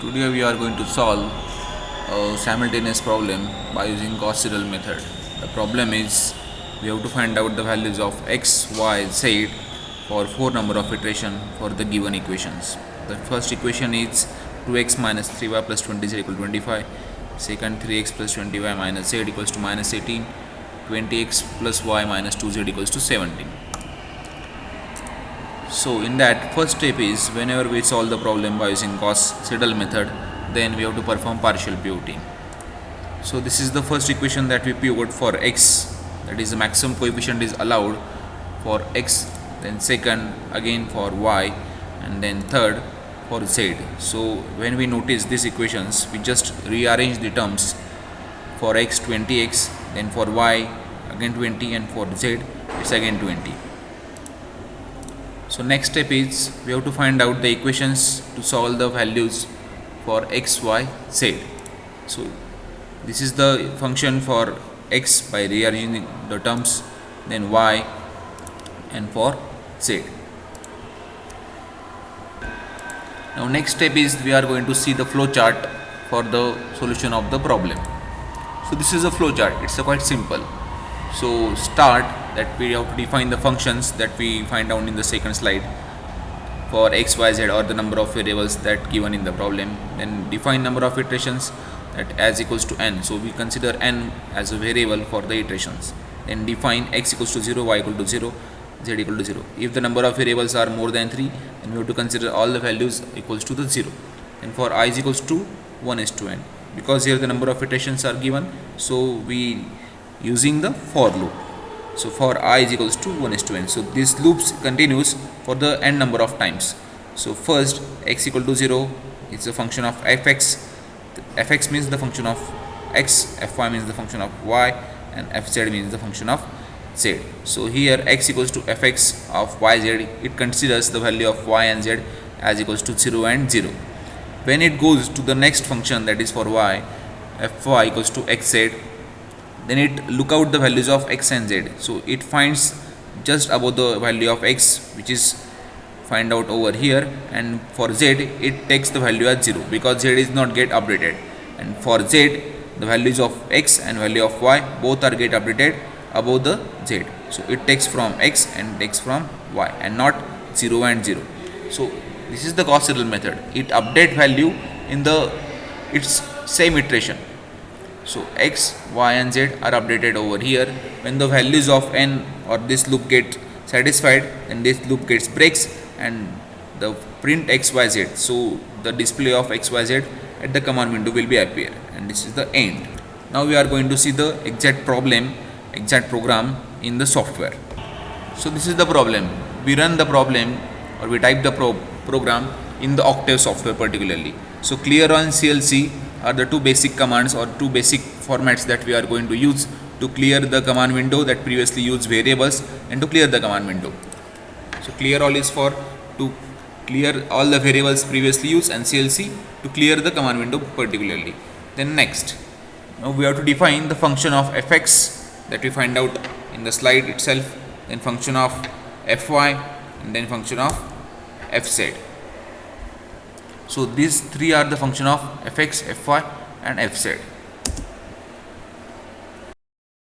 Today we are going to solve a simultaneous problem by using Gauss-Seidel method. The problem is we have to find out the values of x, y, z for 4 number of iteration for the given equations. The first equation is 2x minus 3y plus 20z equal to 25. Second, 3x plus 20y minus z equals to minus 18. 20x plus y minus 2z equals to 17. So in that, first step is whenever we solve the problem by using Gauss-Seidel method, then we have to perform partial pivoting. So this is the first equation that we pivot for x, that is the maximum coefficient is allowed for x, then second again for y, and then third for z. So when we notice these equations, we just rearrange the terms. For x 20x, then for y again 20, and for z it's again 20. So next step is we have to find out the equations to solve the values for x, y, z. So this is the function for x by rearranging the terms, then y, and for z. Now next step is we are going to see the flow chart for the solution of the problem. So this is a flow chart, it's quite simple. So start that we have to define the functions that we find out in the second slide for x, y, z, or the number of variables that given in the problem. Then define number of iterations that as equals to n. So we consider n as a variable for the iterations. Then define x equals to 0, y equal to 0, z equal to 0. If the number of variables are more than 3, then we have to consider all the values equals to the 0. And for I is equals to 1 is to n. Because here the number of iterations are given, so we using the for loop. So for I is equals to 1 is to n. So this loops continues for the n number of times. So first x equal to 0 is a function of fx. Fx means the function of x, fy means the function of y, and fz means the function of z. So here x equals to fx of yz, it considers the value of y and z as equals to 0 and 0. When it goes to the next function, that is for y, fy equals to xz, then it look out the values of x and z. So it finds just above the value of x, which is find out over here, and for z it takes the value as 0 because z is not get updated, and for z the values of x and value of y both are get updated above the z. So it takes from x and takes from y and not 0 and 0. So this is the Gauss-Seidel method. It update value in the its same iteration. So x, y, and z are updated over here. When the values of n or this loop get satisfied, then this loop gets breaks and the print x, y, z. So the display of x, y, z at the command window will be appear, and this is the end. Now we are going to see the exact problem, exact program in the software. So this is the problem. We run the problem or we type the program in the Octave software particularly. So clear and CLC are the two basic commands or two basic formats that we are going to use to clear the command window that previously used variables and to clear the command window. So clear all is for to clear all the variables previously used, and CLC to clear the command window particularly. Then next, now we have to define the function of fx that we find out in the slide itself, then function of fy, and then function of fz. So these three are the function of fx, fy, and fz.